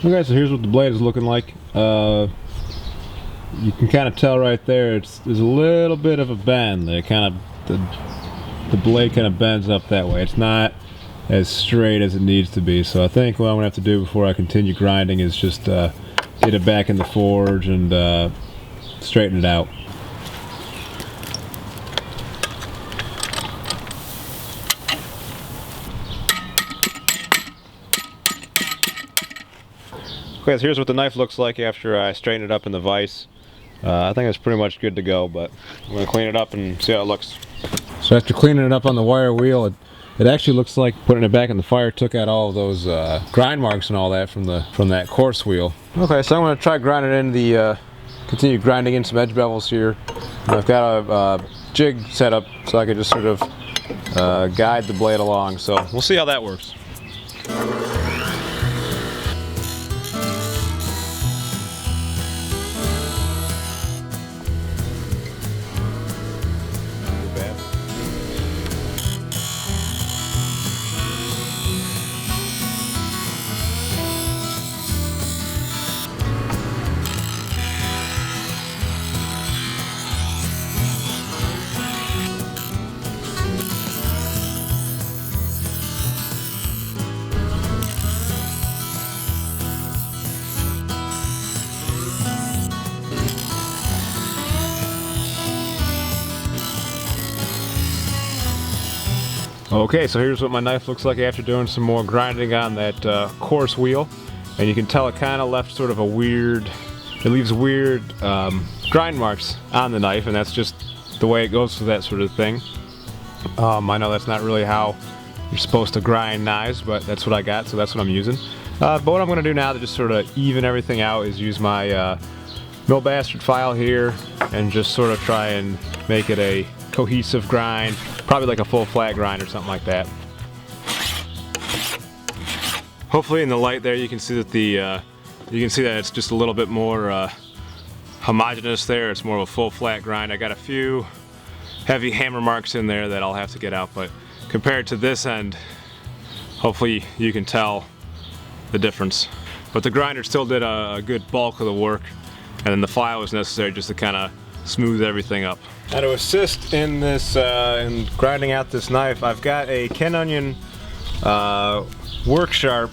Okay, so here's what the blade is looking like. You can kind of tell right there, there's a little bit of a bend. The blade kind of bends up that way. It's not as straight as it needs to be. So I think what I'm gonna have to do before I continue grinding is just get it back in the forge and straighten it out. Okay, so here's what the knife looks like after I straighten it up in the vise. I think it's pretty much good to go, but I'm going to clean it up and see how it looks. So after cleaning it up on the wire wheel, it actually looks like putting it back in the fire took out all of those grind marks and all that from that coarse wheel. Okay, so I'm going to try grinding in continue grinding in some edge bevels here. And I've got a jig set up so I can just sort of guide the blade along. So we'll see how that works. Okay, so here's what my knife looks like after doing some more grinding on that coarse wheel. And you can tell it kind of left sort of it leaves weird grind marks on the knife, and that's just the way it goes for that sort of thing. I know that's not really how you're supposed to grind knives, but that's what I got, so that's what I'm using. But what I'm going to do now to just sort of even everything out is use my mill bastard file here and just sort of try and make it a cohesive grind, probably like a full flat grind or something like that. Hopefully in the light there you can see that it's just a little bit more homogeneous there. It's more of a full flat grind. I got a few heavy hammer marks in there that I'll have to get out, but compared to this end, hopefully you can tell the difference. But the grinder still did a good bulk of the work, and then the file was necessary just to kind of smooth everything up. Now to assist in this, in grinding out this knife, I've got a Ken Onion WorkSharp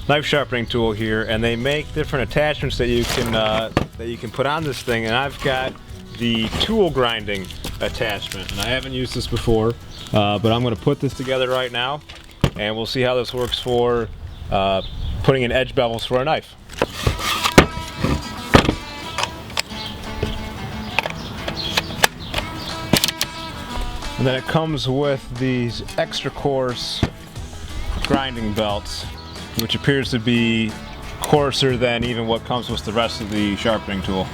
knife sharpening tool here, and they make different attachments that you can put on this thing. And I've got the tool grinding attachment, and I haven't used this before, but I'm going to put this together right now, and we'll see how this works for putting in edge bevels for a knife. And then it comes with these extra coarse grinding belts, which appears to be coarser than even what comes with the rest of the sharpening tool.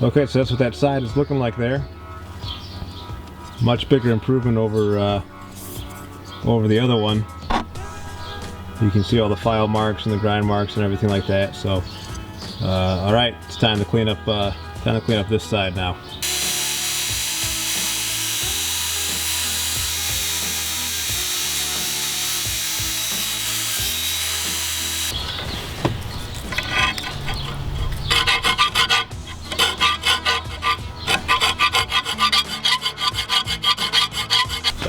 Okay, so that's what that side is looking like there. Much bigger improvement over the other one. You can see all the file marks and the grind marks and everything like that. So, all right, it's time to clean up this side now.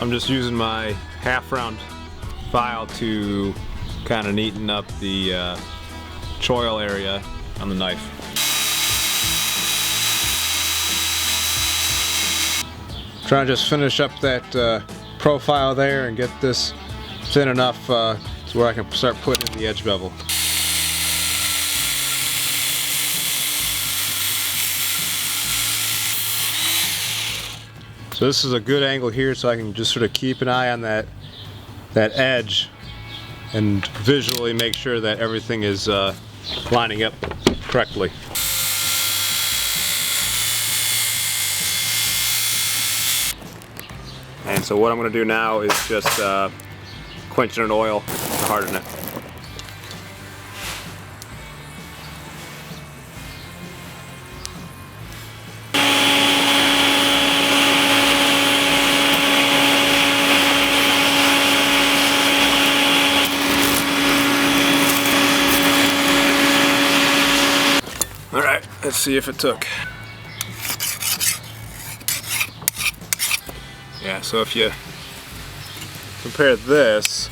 I'm just using my half-round file to kind of neaten up the choil area on the knife. Trying to just finish up that profile there and get this thin enough to where I can start putting in the edge bevel. So this is a good angle here, so I can just sort of keep an eye on that edge and visually make sure that everything is lining up correctly. And And so what I'm going to do now is just quench it in oil to harden it. Alright, let's see if it took. Yeah, so if you compare this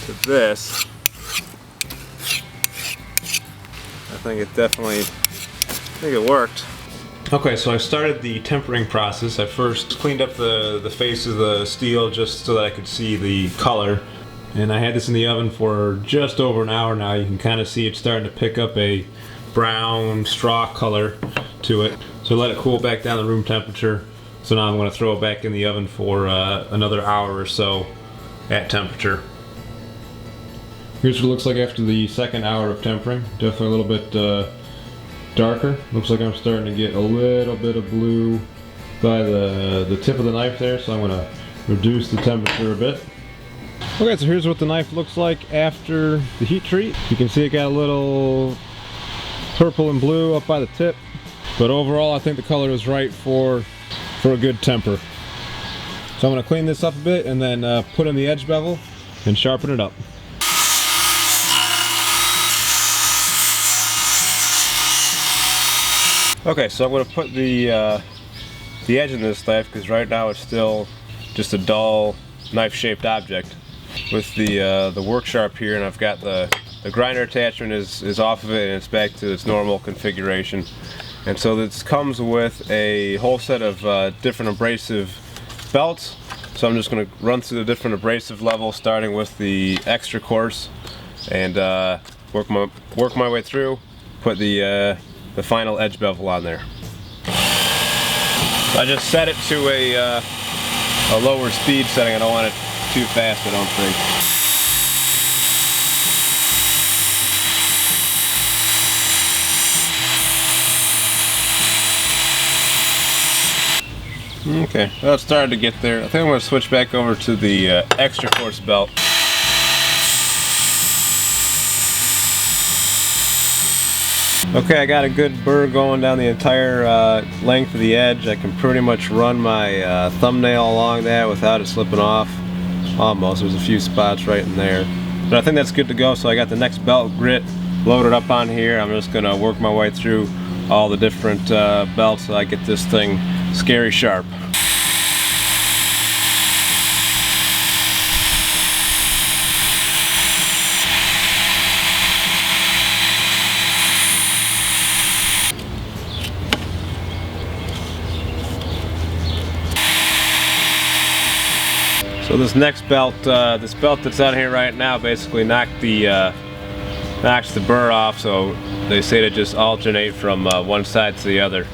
to this, I think it worked. Okay, so I started the tempering process. I first cleaned up the face of the steel just so that I could see the color. And I had this in the oven for just over an hour now. You can kind of see it's starting to pick up a brown straw color to it. So let it cool back down to room temperature. So now I'm going to throw it back in the oven for another hour or so at temperature. Here's what it looks like after the second hour of tempering. Definitely a little bit darker. Looks like I'm starting to get a little bit of blue by the tip of the knife there, so I'm going to reduce the temperature a bit. Okay, so here's what the knife looks like after the heat treat. You can see it got a little purple and blue up by the tip, but overall I think the color is right for a good temper. So I'm going to clean this up a bit and then put in the edge bevel and sharpen it up. Okay, so I'm going to put the edge in this knife because right now it's still just a dull knife-shaped object. With the WorkSharp here, and I've got the grinder attachment is off of it and it's back to its normal configuration. And so this comes with a whole set of different abrasive belts. So I'm just going to run through the different abrasive levels, starting with the extra coarse, and work my way through. Put the final edge bevel on there. I just set it to a lower speed setting. I don't want it too fast, I don't think. Okay, well, it started to get there. I think I'm going to switch back over to the extra coarse belt. Okay, I got a good burr going down the entire length of the edge. I can pretty much run my thumbnail along that without it slipping off. Almost. There's a few spots right in there. But I think that's good to go. So I got the next belt grit loaded up on here. I'm just going to work my way through all the different belts so I get this thing scary sharp. So this next belt, this belt that's on here right now, basically knocks the burr off. So they say to just alternate from one side to the other.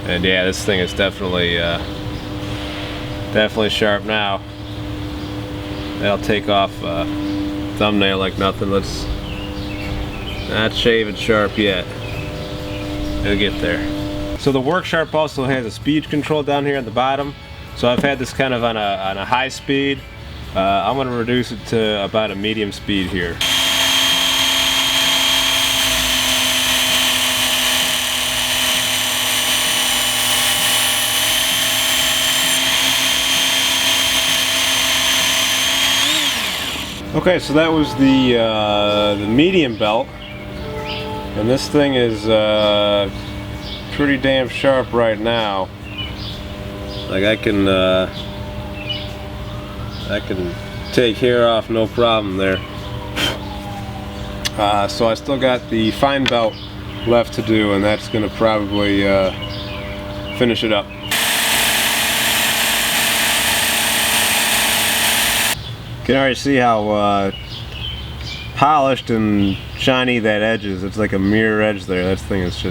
And yeah, this thing is definitely sharp now. That'll take off thumbnail like nothing. Let's not shave it sharp yet. It'll get there. So the WorkSharp also has a speed control down here at the bottom. So I've had this kind of on a high speed. I'm going to reduce it to about a medium speed here. Okay, so that was the medium belt, and this thing is pretty damn sharp right now. Like I can take hair off no problem there. So I still got the fine belt left to do, and that's going to probably finish it up. You can already see how polished and shiny that edge is. It's like a mirror edge there. That thing is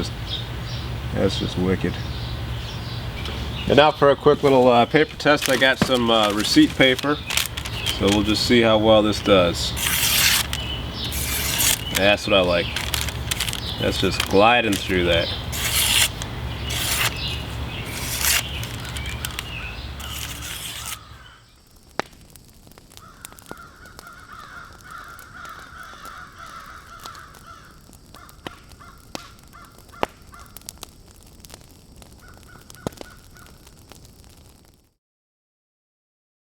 that's just wicked. And now for a quick little paper test, I got some receipt paper, so we'll just see how well this does. That's what I like. That's just gliding through that.